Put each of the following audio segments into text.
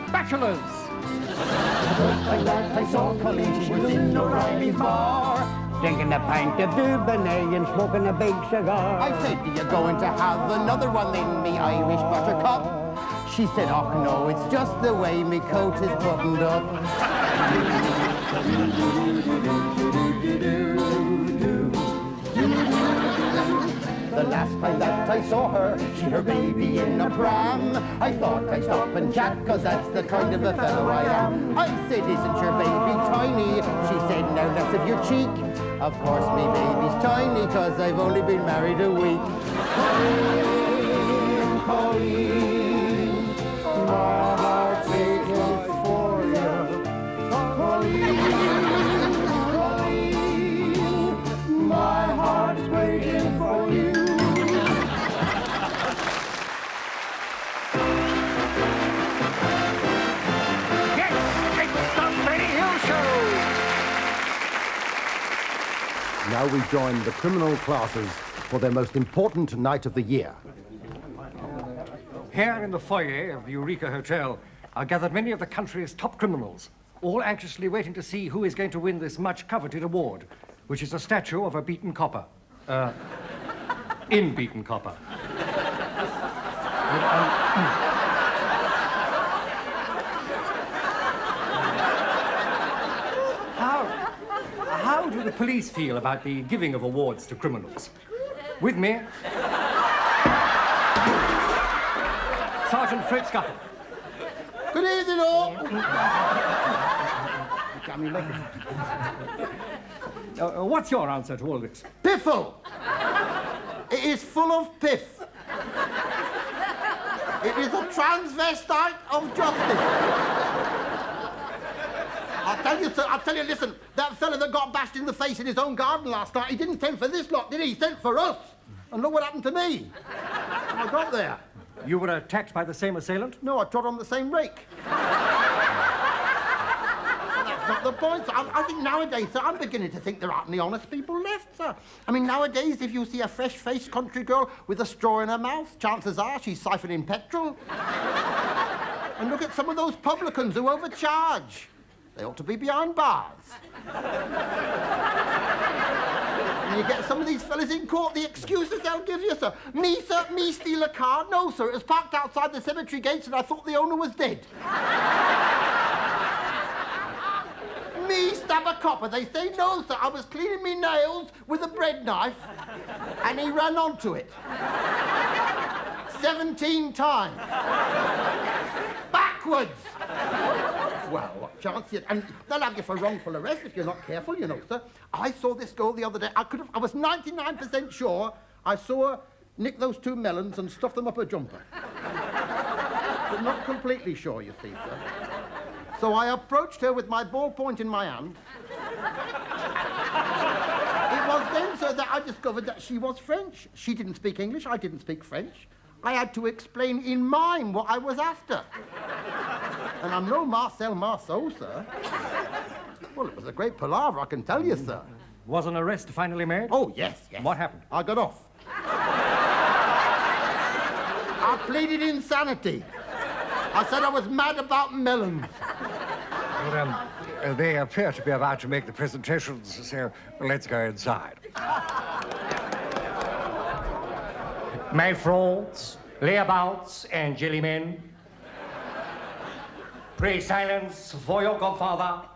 Spatulas! Like that I saw Colleen, she was in O'Reilly's bar, drinking a pint of Dubonnet and smoking a big cigar. I said, "Are you going to have another one then, me Irish buttercup?" She said, "Oh no, it's just the way me coat is buttoned up." The last time that I saw her, she her baby in a pram. I thought I'd stop and chat, cause that's the kind of a fellow I am. I said, "Isn't your baby tiny?" She said, "Now less of your cheek." Of course me baby's tiny, cause I've only been married a week. Colleen, Colleen, my heart's aching for you. Colleen, Colleen, my heart's waiting for you. Now we join the criminal classes for their most important night of the year. Here in the foyer of the Eureka Hotel are gathered many of the country's top criminals, all anxiously waiting to see who is going to win this much-coveted award, which is a statue of a beaten copper. In beaten copper. How do the police feel about the giving of awards to criminals? With me, Sergeant Fred Scuttle. Good evening, all. What's your answer to all this? Piffle. It is full of piff. It is a transvestite of justice. I'll tell you, sir, listen, that fella that got bashed in the face in his own garden last night, he didn't send for this lot, did he? He sent for us. And look what happened to me. I got there. You were attacked by the same assailant? No, I trod on the same rake. That's not the point, sir. I think nowadays, sir, I'm beginning to think there aren't any honest people left, sir. I mean, nowadays, if you see a fresh-faced country girl with a straw in her mouth, chances are she's siphoning petrol. And look at some of those publicans who overcharge. They ought to be behind bars. And you get some of these fellas in court, the excuses they'll give you, sir. Me, sir, me steal a car? No, sir, it was parked outside the cemetery gates and I thought the owner was dead. Me stab a copper? They say no, sir, I was cleaning me nails with a bread knife and he ran onto it. 17 times. Backwards. Well, what chance? And they'll have you for wrongful arrest if you're not careful, you know, sir. I saw this girl the other day. I was 99% sure I saw her nick those 2 melons and stuff them up her jumper. But not completely sure, you see, sir. So I approached her with my ballpoint in my hand. It was then, sir, that I discovered that she was French. She didn't speak English, I didn't speak French. I had to explain in mime what I was after. And I'm no Marcel Marceau, sir. Well, it was a great palaver, I can tell you, sir. Was an arrest finally made? Oh, yes. What happened? I got off. I pleaded insanity. I said I was mad about melons. Well, they appear to be about to make the presentations, so let's go inside. My frauds, layabouts, and jellymen, pray silence for your godfather,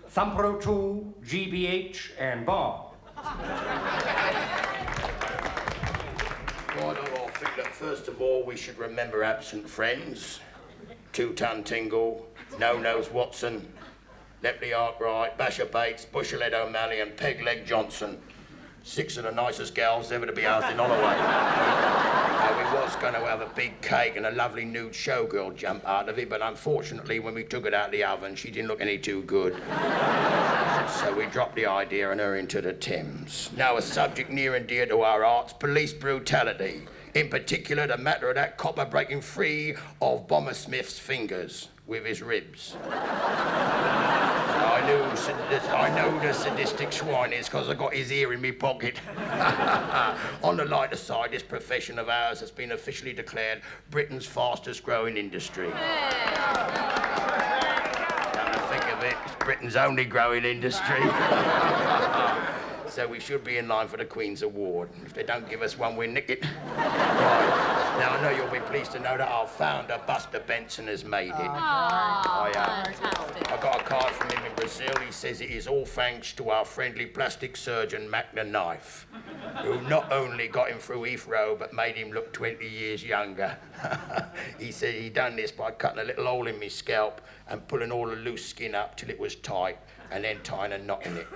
Thumpero 2, GBH, and Bob. Well, I think that first of all we should remember absent friends. Two-Ton Tingle, No-Nose Watson, Lepley Arkwright, Basher Bates, Bushelhead O'Malley, and Peg-Leg Johnson. 6 of the nicest gals ever to be housed in Holloway. We was going to have a big cake and a lovely nude showgirl jump out of it, but unfortunately, when we took it out of the oven, she didn't look any too good. So we dropped the idea and her into the Thames. Now, a subject near and dear to our hearts, police brutality. In particular, the matter of that copper breaking free of Bomber Smith's fingers with his ribs. I I know the sadistic swine is because I got his ear in me pocket. On the lighter side, this profession of ours has been officially declared Britain's fastest growing industry. Come to think of it, it's Britain's only growing industry. So we should be in line for the Queen's Award. If they don't give us one, we nick it. Right. Now, I know you'll be pleased to know that our founder, Buster Benson, has made it. Fantastic. I got a card from him in Brazil. He says it is all thanks to our friendly plastic surgeon, Mac the Knife, who not only got him through Heathrow, but made him look 20 years younger. He said he done this by cutting a little hole in me scalp and pulling all the loose skin up till it was tight, and then tying a knot in it,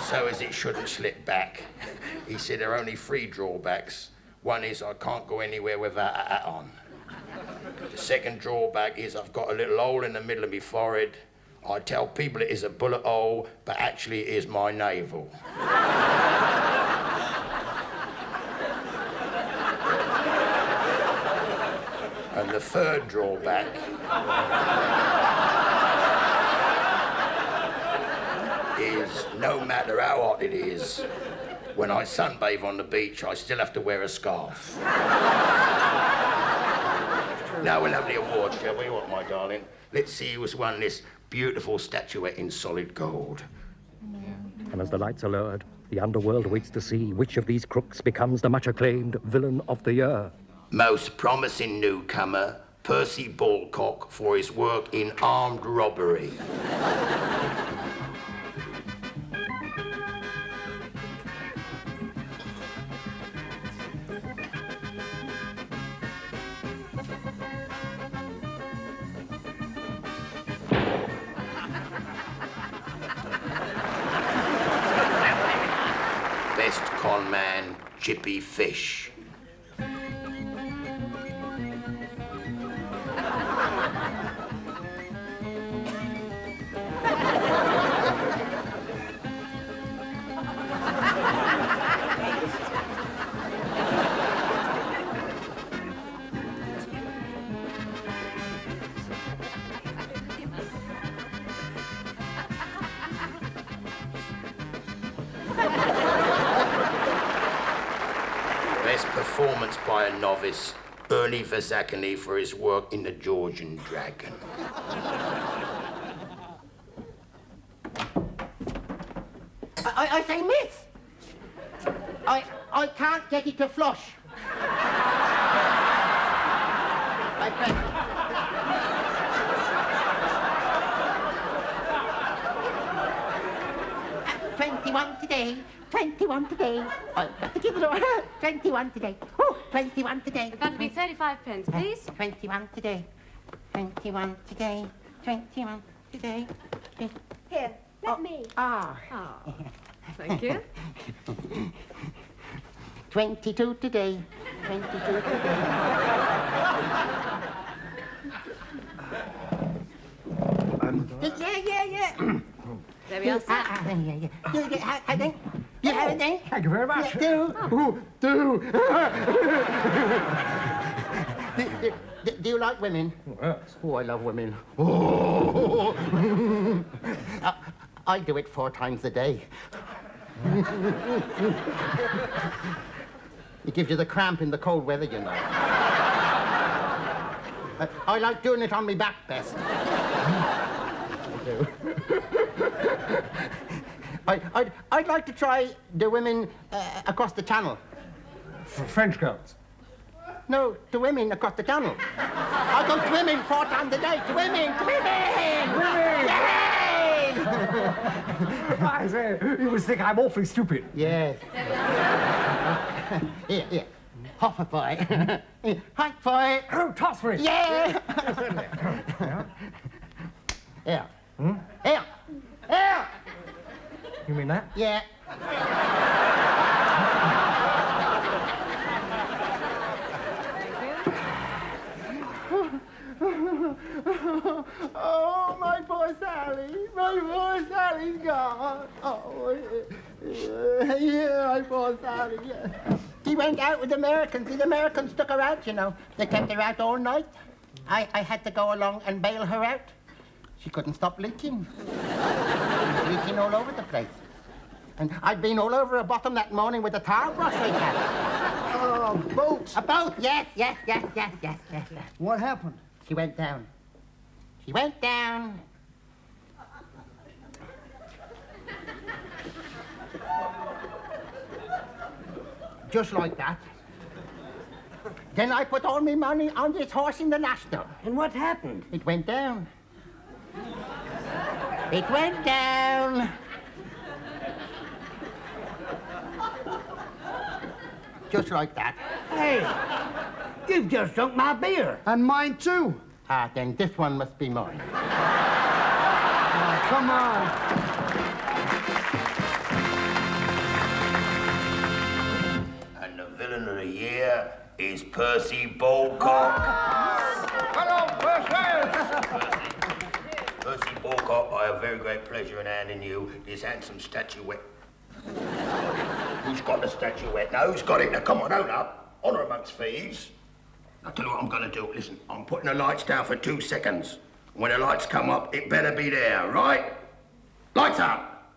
so as it shouldn't slip back. He said there are only 3 drawbacks. One is I can't go anywhere without a hat on. The second drawback is I've got a little hole in the middle of my forehead. I tell people it is a bullet hole, but actually it is my navel. And the third drawback is no matter how hot it is, when I sunbathe on the beach, I still have to wear a scarf. Now we'll have the awards, shall we? What, my darling? Let's see who's won this beautiful statuette in solid gold. And as the lights are lowered, the underworld waits to see which of these crooks becomes the much-acclaimed villain of the year. Most promising newcomer, Percy Ballcock, for his work in armed robbery. Best con man, Chippy Fish. Best performance by a novice, Ernie Verzakany, for his work in The Georgian Dragon. I say, miss! I can't get it to flush. I beg. 21 today, 21 today. I've got to give it away. 21 today. Oh, 21 today. That'll be 35 pence, please. 21 today. 21 today. 21 today. Here, let me. Ah. Oh, thank you. 22 today. 22 today. Yeah. There we are, sir. Yeah. You get how then? You have it then? Thank you very much. Do you like women? Yes. Oh, I love women. Oh. I do it 4 times a day. It gives you the cramp in the cold weather, you know. I like doing it on my back best. I do. I'd like to try the women across the channel. French girls. No, the women across the channel. I go swimming 4 times a day. Swimming! Yay! I say, you must think I'm awfully stupid. Yes. Here. Hop a boy. Hi, boy. Oh, toss for it. Yeah! Here. Here! You mean that? Yeah. Oh, my poor Sally. My poor Sally's gone. Oh, yeah, my poor Sally. Yeah. She went out with Americans. The Americans took her out, you know. They kept her out all night. I had to go along and bail her out. She couldn't stop leaking. She was leaking all over the place. And I'd been all over her bottom that morning with a towel brush like that. Oh, boat. A boat, yes. What happened? She went down. She went down. Just like that. Then I put all my money on this horse in the National. And what happened? It went down. It went down. Just like that. Hey, you've just drunk my beer. And mine too. Ah, then this one must be mine. Oh, come on. And the villain of the year is Percy Ballcock. Hello, Percy! Percy Ballcock, I have very great pleasure in handing you this handsome statuette. Who's got the statuette? Now, who's got it? Now, come on, own up. Honour amongst thieves. I'll tell you what I'm going to do. Listen, I'm putting the lights down for 2 seconds. When the lights come up, it better be there, right? Lights up.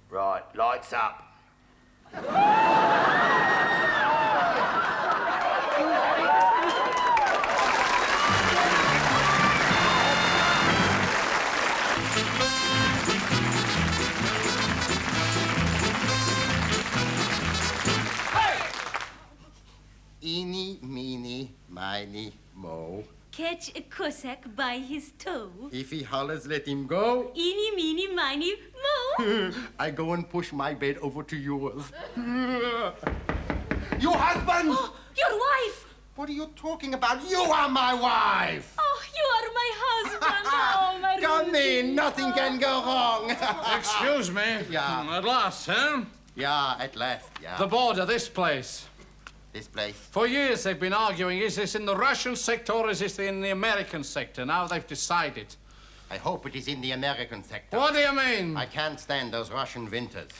Right, lights up. Eeny, meeny, miny, mo. Catch a Cossack by his toe. If he hollers, let him go. Eeny, meeny, miny, mo. I go and push my bed over to yours. Your husband! Oh, your wife! What are you talking about? You are my wife! Oh, you are my husband. Oh, my Come in, nothing can go wrong. Excuse me. Yeah. At last, huh? Yeah, at last, yeah. The board of this place. This place. For years they've been arguing, is this in the Russian sector or is this in the American sector? Now they've decided. I hope it is in the American sector. What do you mean? I can't stand those Russian winters.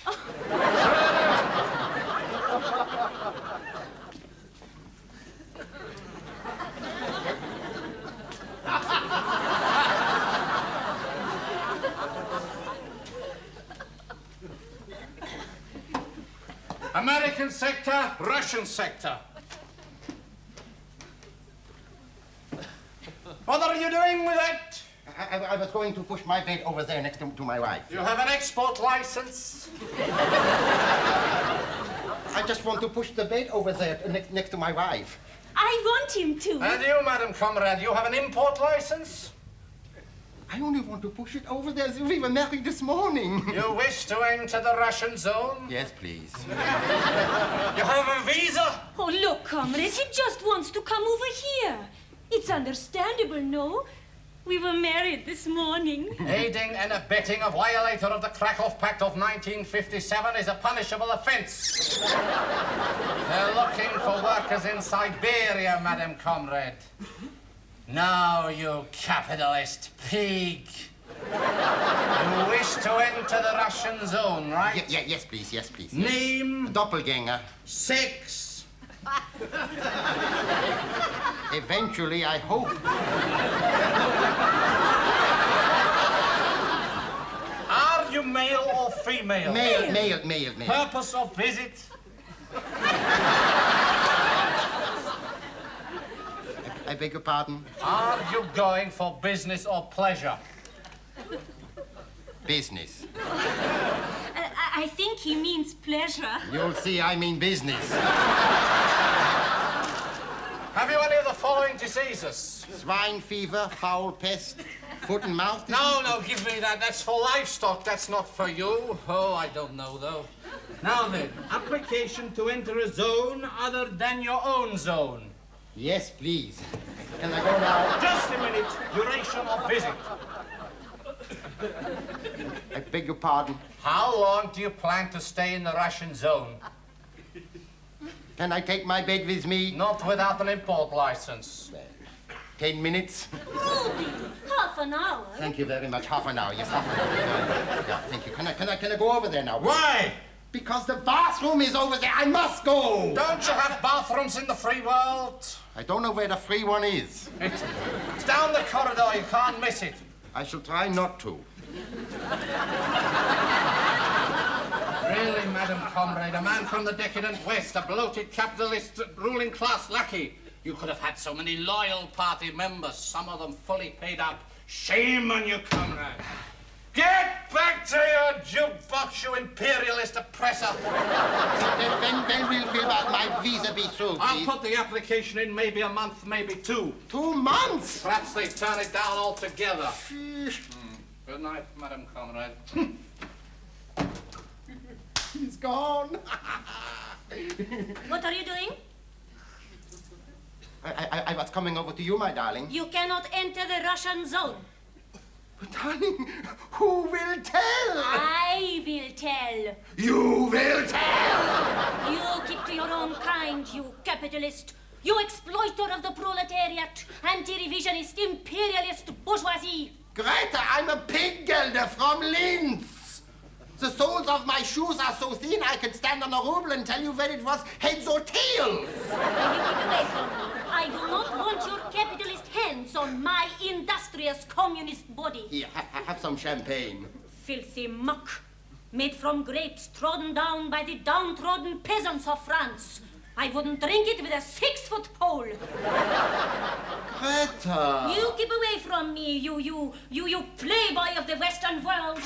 American sector, Russian sector. What are you doing with it? I was going to push my bed over there next to my wife. You have an export license? I just want to push the bed over there next to my wife. I want him to. And you, Madam Comrade, you have an import license? I only want to push it over there. We were married this morning. You wish to enter the Russian zone? Yes, please. You have a visa? Oh, look, comrade, he just wants to come over here. It's understandable, no? We were married this morning. Aiding and abetting a violator of the Krakow Pact of 1957 is a punishable offense. They're looking for workers in Siberia, Madam Comrade. Now, you capitalist pig. You wish to enter the Russian zone, right? Yes, please, yes, please. Name? Doppelganger. Sex? Eventually, I hope. Are you male or female? Male. Purpose of visit? I beg your pardon? Are you going for business or pleasure? Business. I think he means pleasure. You'll see I mean business. Have you any of the following diseases? Swine fever, foul pest, foot and mouth. No, give me that. That's for livestock. That's not for you. Oh, I don't know, though. Now then, application to enter a zone other than your own zone. Yes, please. Can I go now? Just a minute. Duration of visit. I beg your pardon? How long do you plan to stay in the Russian zone? Can I take my bed with me? Not without an import license. 10 minutes? Oh, half an hour. Thank you very much. Half an hour, yes, half an hour. Yeah, thank you. Can I go over there now? Why? Because the bathroom is over there. I must go. Don't you have bathrooms in the free world? I don't know where the free one is. It's down the corridor. You can't miss it. I shall try not to. Really, Madam Comrade, a man from the decadent West, a bloated capitalist ruling class lackey. You could have had so many loyal party members, some of them fully paid up. Shame on you, comrade. Get back to your jukebox, you imperialist oppressor. When will my visa be through, I'll please? put the application in maybe a month, maybe 2. 2 months? Perhaps they turn it down altogether. Good night, Madam Comrade. He's gone. What are you doing? I was coming over to you, my darling. You cannot enter the Russian zone. But darling, who will tell? I will tell. You will tell! You keep to your own kind, you capitalist. You exploiter of the proletariat, anti-revisionist, imperialist bourgeoisie. Greta, I'm a pig gelder from Linz. The soles of my shoes are so thin I could stand on a ruble and tell you whether it was heads or tails. You keep away from me. I do not want your capitalist hands on my industrious communist body. Here, have some champagne. Filthy muck, made from grapes trodden down by the downtrodden peasants of France. I wouldn't drink it with a 6-foot pole. Greta! You keep away from me, you playboy of the Western world.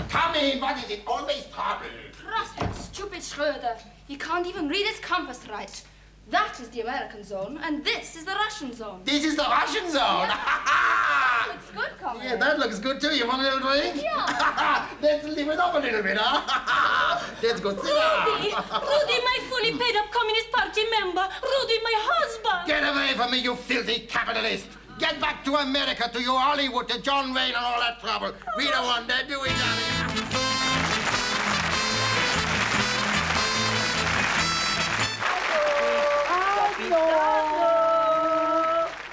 Come in, what is it? Always trouble. Trust That stupid Schröder. He can't even read his compass right. That is the American zone, and this is the Russian zone. This is the Russian zone? That looks good, Comrade. Yeah, that looks good too. You want a little drink? Yeah. Let's live it up a little bit, huh? Let's go sit down. Rudy, my fully paid up Communist Party member. Rudy, my husband. Get away from me, you filthy capitalist. Get back to America, to your Hollywood, to John Wayne and all that trouble. We don't want that, do we, darling?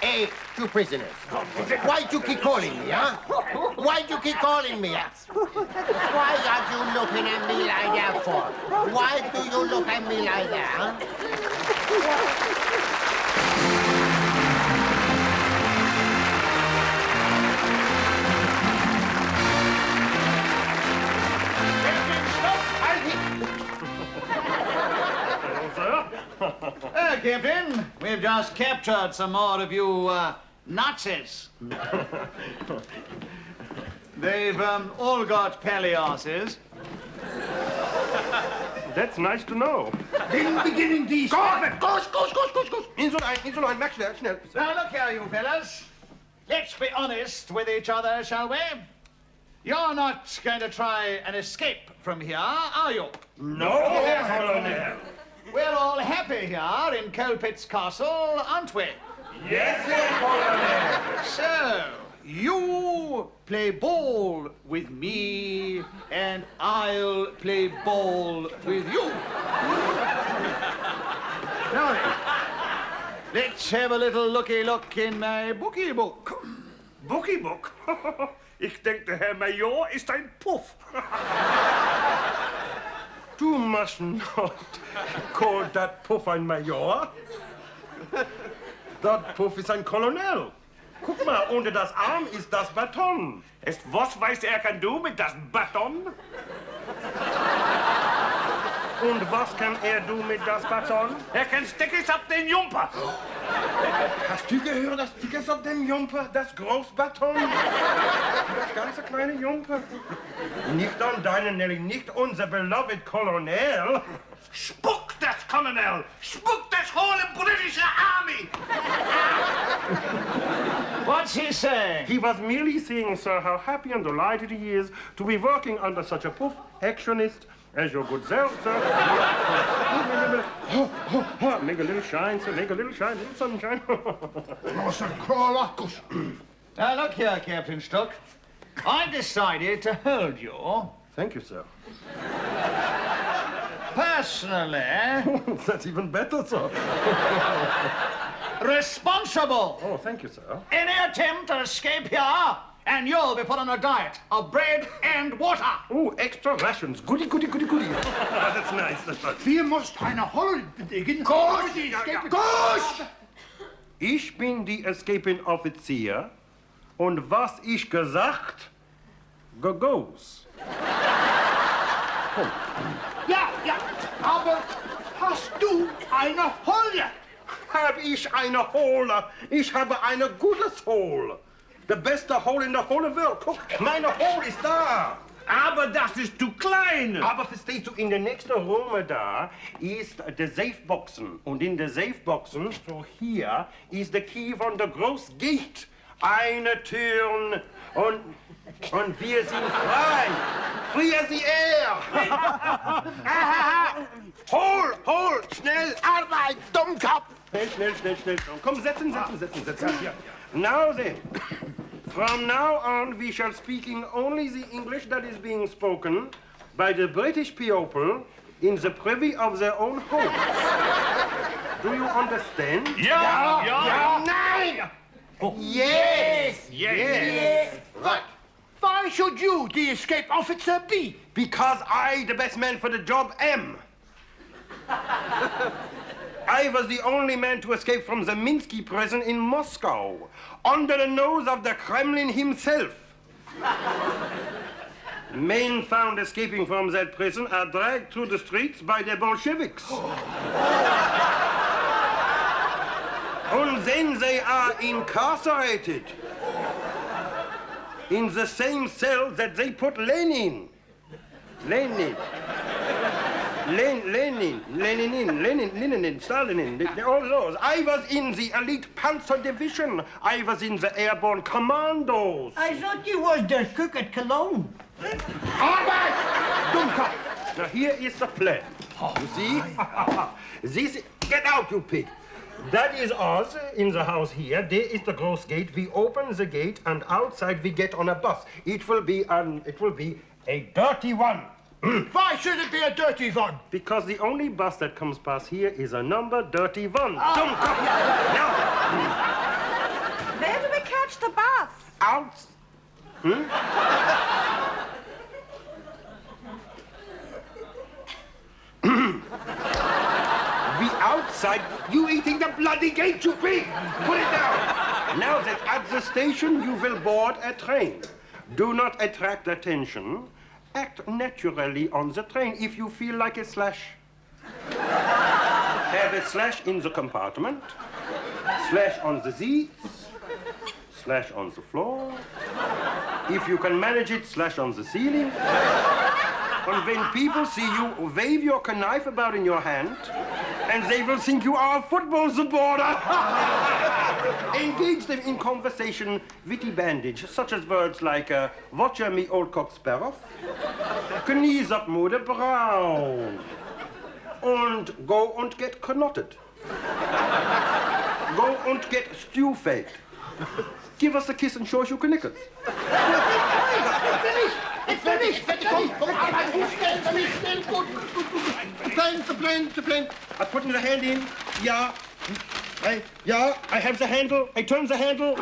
Hey, you prisoners. Why'd you keep calling me, huh? Why'd you keep calling me, huh? Why are you looking at me like that for? Why do you look at me like that, huh? Captain, we've just captured some more of you Nazis. They've all got paliases. That's nice to know. Den beginnen die... Koos! In so ein, merk schnell. Now look here, you fellas. Let's be honest with each other, shall we? You're not going to try and escape from here, are you? No, Colonel. We're all happy here in Colpitts Castle, aren't we? Yes, Colonel. So, you play ball with me, and I'll play ball with you. Now then, let's have a little looky-look in my bookie book. Bookie book? Ich denke, der Herr Major ist ein Puff. Du must not call that Puff ein Major. Dat Puff ist ein Colonel. Guck mal, unter das Arm ist das Baton. Was weiß kann du mit das Baton? Und was kann du mit das Baton? Kann Stickers ab den Jumper. Hast du gehört, das Stickers ab dem Jumper? Das Großbaton? Das ganze kleine Jumper? Nicht an deinen Nelly, nicht unser beloved Colonel. Spuck das Colonel! Spuck das whole British Army! What's he saying? He was merely saying, sir, how happy and delighted he is to be working under such a puff actionist as your good self, sir. Make a little shine, sir, make a little shine, little sunshine. Now, look here, Captain Stuck. I've decided to hold you. Thank you, sir. Personally. That's even better, sir. Responsible. Oh, thank you, sir. Any attempt to escape here, and you'll be put on a diet of bread and water. Oh, extra rations. Goody. That's nice, that's nice. Wir muss eine Holland bedienen. Koos! Koos! Ich bin die escaping Offizier und was ich gesagt, goes. Komm. Ja, ja, aber hast du eine Hole? Hab ich eine Hole? Ich habe eine gutes Hole. The beste Hole in the whole world. Guck, meine Hole ist da. Aber das ist zu klein. Aber verstehst du, in der nächsten Räume da ist der Safeboxen. Und in der Safeboxen, so hier, ist der Key von der Groß Gate. Eine Tür und wir sind frei. Free as the air. Hol, schnell. Arbeit, Dummkopf! Schnell. Komm, setzen. Now then, from now on we shall speaking only the English that is being spoken by the British people in the privy of their own homes. Do you understand? Ja. Nein! Yes. Right. Why should you, the escape officer, be? Because I, the best man for the job, am. I was the only man to escape from the Minsky prison in Moscow, under the nose of the Kremlin himself. Men found escaping from that prison are dragged through the streets by the Bolsheviks. And then they are incarcerated in the same cell that they put Lenin, Stalin, all those. I was in the elite Panzer Division. I was in the airborne commandos. I thought you was the cook at Cologne. Arbeit! Dummkopf! Now here is the plan. You see? This, get out, you pig. That is us in the house here. There is the gross gate. We open the gate, and outside we get on a bus. It will be a dirty one. Why should it be a dirty one? Because the only bus that comes past here is a number dirty one. Dummkopf! Now, Where do we catch the bus? out. We outside, you eating the bloody gate, you pig! Put it down! Now that at the station you will board a train. Do not attract attention. Act naturally on the train if you feel like a slash. Have a slash in the compartment, slash on the seats, slash on the floor. If you can manage it, slash on the ceiling. And when people see you, wave your knife about in your hand, and they will think you are a football supporter. Engage them in conversation, witty bandage, such as words like, watcha me old cock sparrow, knees up moeder braun, and go und get knotted. Go und get stew-fed. Give us a kiss and show us your knickers. It's finished! Komm, Arbeit, schnell, gut. The plane. I put in the hand in. Yeah. I have the handle. I turn the handle.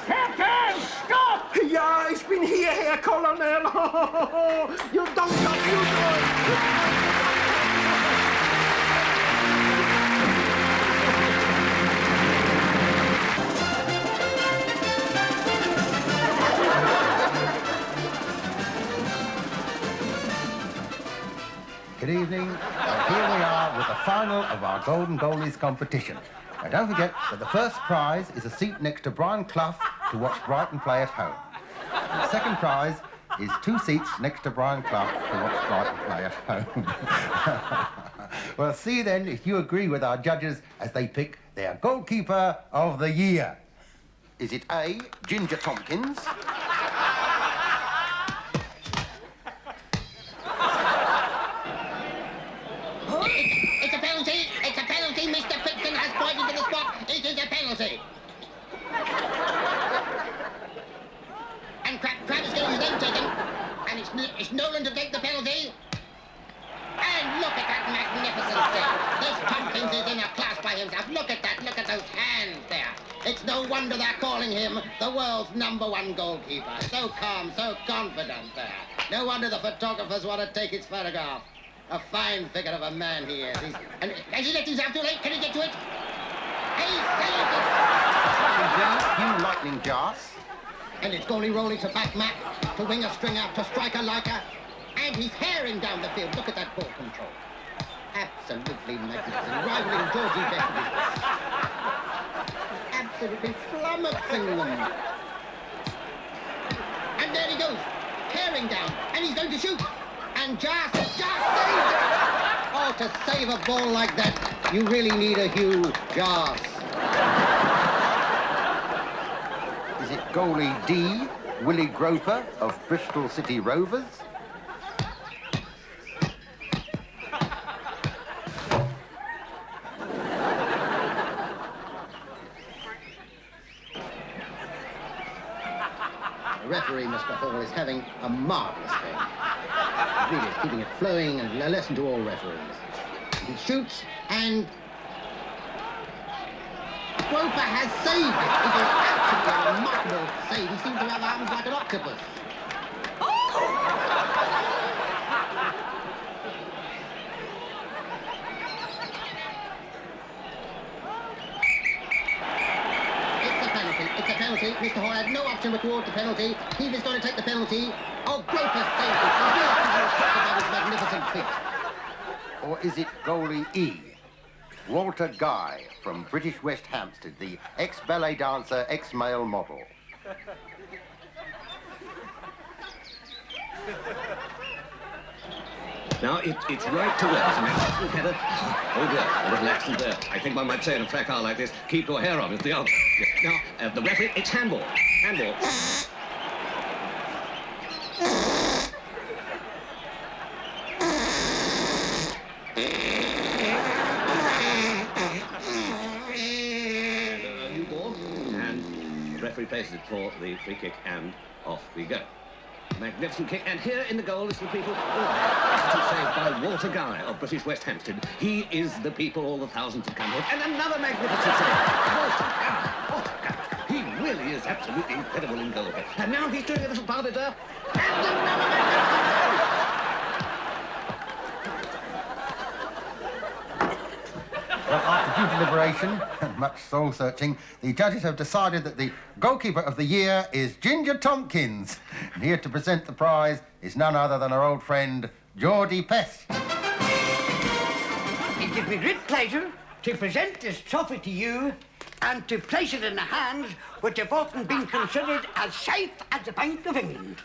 Captain, stop! Ja, ich bin hier, Herr Colonel. You don't stop, you don't. Good evening, and here we are with the final of our Golden Goalies competition. Now don't forget that the first prize is a seat next to Brian Clough to watch Brighton play at home. The second prize is 2 seats next to Brian Clough to watch Brighton play at home. Well, see then if you agree with our judges as they pick their goalkeeper of the year. Is it A, Ginger Tompkins? It's a penalty! It's a penalty! Mr. Pipkin has pointed to the spot! It is a penalty! And Travis Gill is then taken, and it's Nolan to take the penalty. And look at that magnificent save! This Tompkins is in a class by himself. Look at that! Look at those hands there! It's no wonder they're calling him the world's #1 goalkeeper. So calm, so confident there. No wonder the photographers want to take his photograph. A fine figure of a man he is. And has he let himself too late? Can he get to it? He saved it! You lightning Jas. And it's goalie rolling to back Mac, to winger stringer, to striker liker. And he's herring down the field. Look at that ball control. Absolutely magnificent. Rivaling Georgie Beckley. Absolutely flummoxing them. And there he goes, tearing down, and he's going to shoot. And Jas saves it! Oh, to save a ball like that, you really need a Hugh Jas. Is it goalie D, Willie Groper of Bristol City Rovers? The referee, Mr. Hall, is having a marvellous game. He really is keeping it flowing, and a lesson to all referees. He shoots, and Groper has saved it. It is absolutely a remarkable save. He seems to have arms like an octopus. It's a penalty. Mr. Hall had no option but towards the penalty. He's going to take the penalty. Oh, Groper saved it. He his magnificent feat. Or is it goalie E, Walter Guy from British West Hampstead, the ex-ballet dancer, ex-male model? Now, it's right to work. Header. Oh, dear, a little accident there. I think one might say in a placard like this, keep your hair on is the answer. Now, the referee, it's handball. Handball. New ball, and the referee places it for the free kick, and off we go. Magnificent kick, and here in the goal is the people. Saved by Walter Guy of British West Hampstead. He is the people all the thousands have come here. And another magnificent save. Walter Guy. Walter Guy. He really is absolutely incredible in goal. And now he's doing a little part of it. And another magnificent Well, after due deliberation and much soul-searching, the judges have decided that the goalkeeper of the year is Ginger Tompkins. And here to present the prize is none other than our old friend, Geordie Pest. It gives me great pleasure to present this trophy to you and to place it in the hands which have often been considered as safe as the Bank of England.